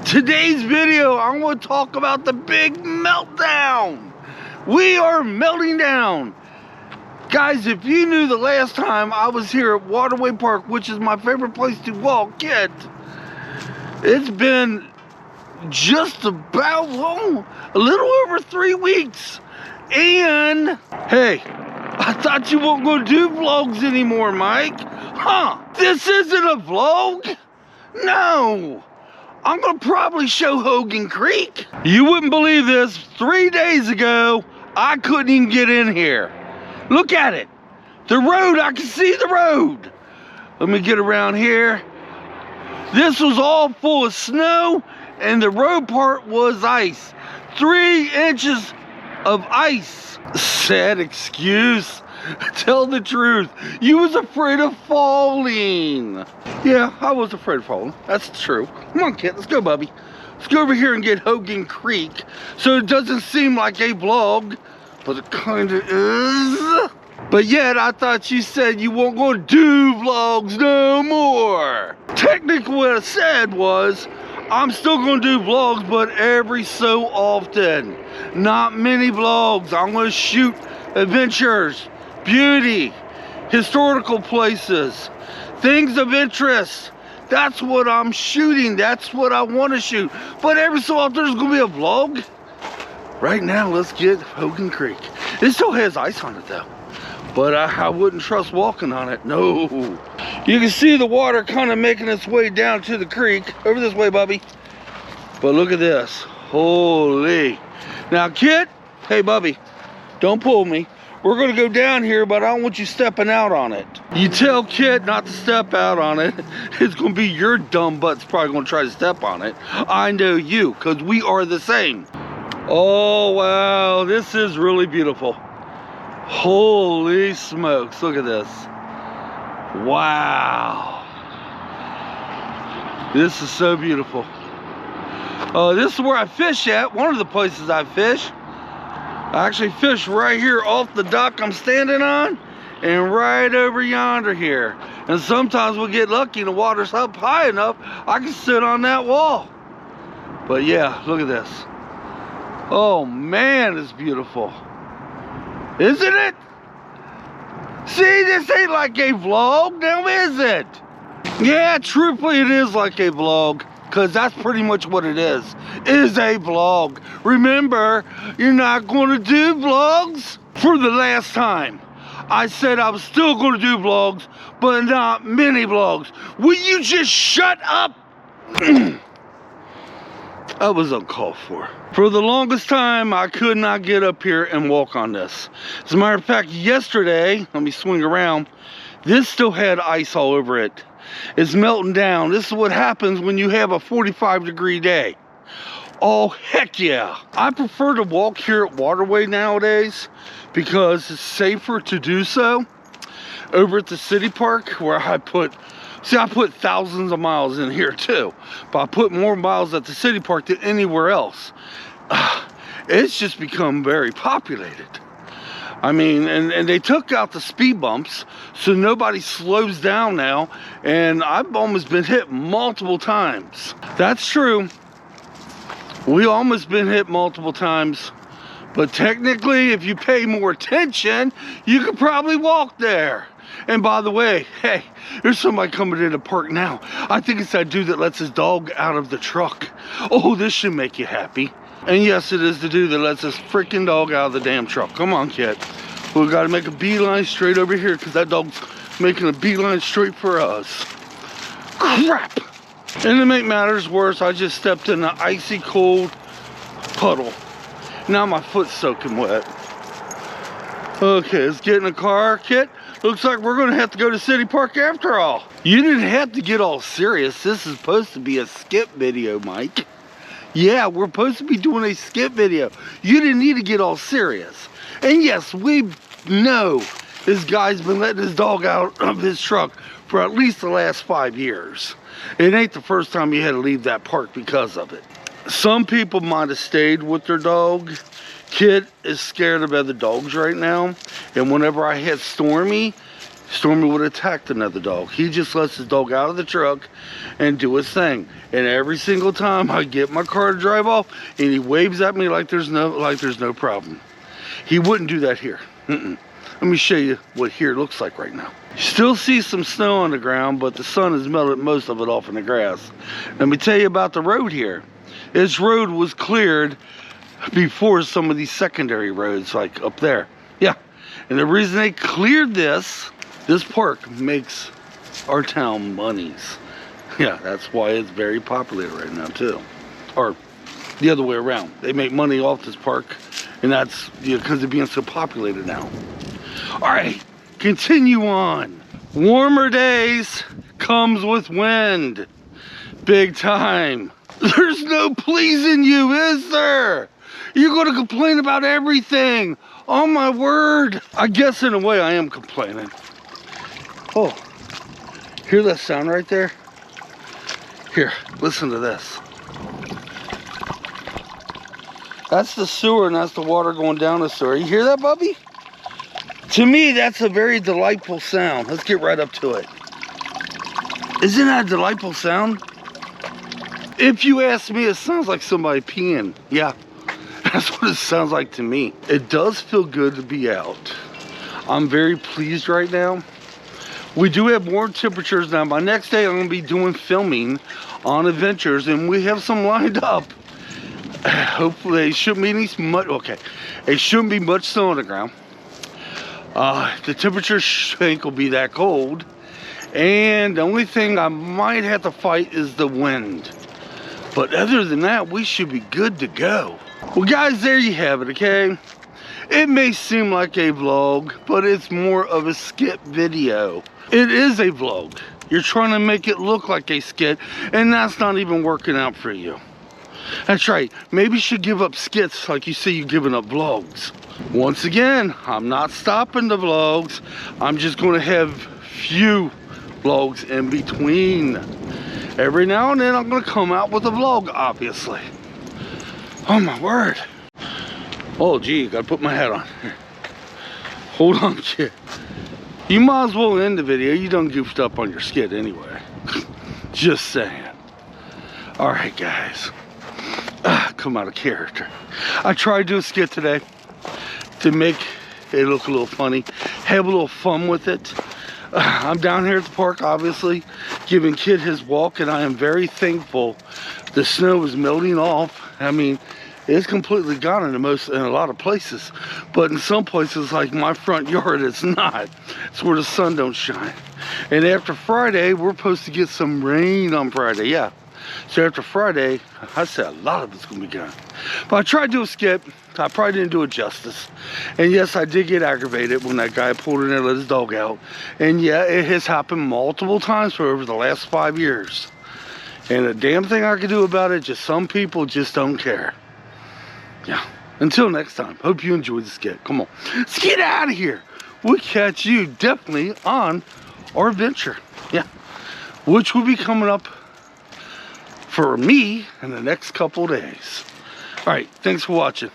Today's video, I'm going to talk about the big meltdown. We are melting down. Guys, if you knew the last time I was here at Waterway Park, which is my favorite place to walk, Kitt, it's been just about a little over 3 weeks. And, hey, I thought you weren't going to do vlogs anymore, Mike. Huh? This isn't a vlog? No. I'm going to probably show Hogan Creek. You wouldn't believe this. 3 days ago, I couldn't even get in here. Look at it. The road, I can see the road. Let me get around here. This was all full of snow, and the road part was ice. 3 inches of ice. Sad excuse. Tell the truth. You was afraid of falling. Yeah, I was afraid of falling. That's true. Come on, Kitt. Let's go, Bubby. Let's go over here and get Hogan Creek so it doesn't seem like a vlog, but it kind of is. But yet, I thought you said you weren't going to do vlogs no more. Technically, what I said was, I'm still going to do vlogs, but every so often. Not many vlogs. I'm going to shoot adventures, beauty, historical places, things of interest. That's what I'm shooting. That's what I want to shoot. But every so often there's going to be a vlog. Right now, let's get Hogan Creek. It still has ice on it though. But I wouldn't trust walking on it. No. You can see the water kind of making its way down to the creek. Over this way, Bubby. But look at this. Holy. Now, Kitt, hey, Bubby, don't pull me. We're going to go down here, but I don't want you stepping out on it. You tell Kitt not to step out on it. It's going to be your dumb butt's probably going to try to step on it. I know you, because we are the same. Oh, wow. This is really beautiful. Holy smokes. Look at this. Wow. This is so beautiful. This is where I fish at. One of the places I fish. I actually fish right here off the dock I'm standing on and right over yonder here. And sometimes we'll get lucky and the water's up high enough I can sit on that wall. But yeah, look at this. Oh man, it's beautiful. Isn't it? See, this ain't like a vlog, now is it? Yeah, truthfully it is like a vlog. Because that's pretty much what it is a vlog. Remember, you're not going to do vlogs for the last time. I said I was still going to do vlogs, but not many vlogs. Will you just shut up? That was uncalled for. For the longest time, I could not get up here and walk on this. As a matter of fact, yesterday, let me swing around, this still had ice all over it. It's melting down. This is what happens when you have a 45-degree day. Oh, heck yeah. I prefer to walk here at Waterway nowadays because it's safer to do so. Over at the city park where I put thousands of miles in here too. But I put more miles at the city park than anywhere else. It's just become very populated. I mean, and they took out the speed bumps, so nobody slows down now, and I've almost been hit multiple times. That's true. We almost been hit multiple times, but technically, if you pay more attention, you could probably walk there. And by the way, hey, there's somebody coming in the park now. I think it's that dude that lets his dog out of the truck. Oh, this should make you happy. And yes, it is the dude that lets this freaking dog out of the damn truck. Come on, Kitt. We've got to make a beeline straight over here because that dog's making a beeline straight for us. Crap! And to make matters worse, I just stepped in an icy cold puddle. Now my foot's soaking wet. Okay, let's get in the car, Kitt. Looks like we're going to have to go to City Park after all. You didn't have to get all serious. This is supposed to be a skit video, Mike. Yeah, we're supposed to be doing a skit video. You didn't need to get all serious. And yes, we know this guy's been letting his dog out of his truck for at least the last 5 years. It ain't the first time you had to leave that park because of it. Some people might have stayed with their dog. Kitt is scared of other dogs right now. And whenever I had Stormy, Stormy would have attacked another dog. He just lets his dog out of the truck and do his thing. And every single time I get my car to drive off, and he waves at me like there's no problem. He wouldn't do that here. Let me show you what here looks like right now. You still see some snow on the ground, but the sun has melted most of it off in the grass. Let me tell you about the road here. This road was cleared before some of these secondary roads, like up there. Yeah, and the reason they cleared this park makes our town monies. Yeah, that's why it's very popular right now too. Or the other way around. They make money off this park, and that's because of being so populated now. All right, continue on. Warmer days comes with wind. Big time. There's no pleasing you, is there? You're gonna complain about everything. Oh my word. I guess in a way I am complaining. Oh, hear that sound right there? Here, listen to this. That's the sewer, and that's the water going down the sewer. You hear that, Bubby? To me, that's a very delightful sound. Let's get right up to it. Isn't that a delightful sound? If you ask me, it sounds like somebody peeing. Yeah, that's what it sounds like to me. It does feel good to be out. I'm very pleased right now. We do have warm temperatures now. By next day, I'm going to be doing filming on adventures, and we have some lined up. Hopefully, it shouldn't be any much. Okay, it shouldn't be much snow on the ground. The temperature ain't gonna be that cold, and the only thing I might have to fight is the wind. But other than that, we should be good to go. Well, guys, there you have it. Okay, it may seem like a vlog, but it's more of a skit video. It is a vlog. You're trying to make it look like a skit, and that's not even working out for you. That's right. Maybe you should give up skits like you say you're giving up vlogs. Once again, I'm not stopping the vlogs. I'm just going to have few vlogs in between. Every now and then I'm going to come out with a vlog, obviously. Oh my word. Oh gee, gotta put my hat on. Here. Hold on, kid. You might as well end the video. You done goofed up on your skit anyway. Just saying. Alright guys. Come out of character. I tried to do a skit today to make it look a little funny, have a little fun with it. I'm down here at the park, obviously, giving Kitt his walk, and I am very thankful. The snow is melting off. I mean, it's completely gone in a lot of places, but in some places, like my front yard, it's not. It's where the sun don't shine. And after Friday, we're supposed to get some rain on Friday. Yeah. So after Friday, I said a lot of it's gonna be gone. But I tried to do a skit. I probably didn't do it justice. And yes, I did get aggravated when that guy pulled in there and let his dog out. And yeah, it has happened multiple times for over the last 5 years. And the damn thing I can do about it, just some people just don't care. Yeah. Until next time, hope you enjoyed the skit. Come on, let's get out of here. We'll catch you definitely on our adventure. Yeah. Which will be coming up for me in the next couple days. All right, thanks for watching.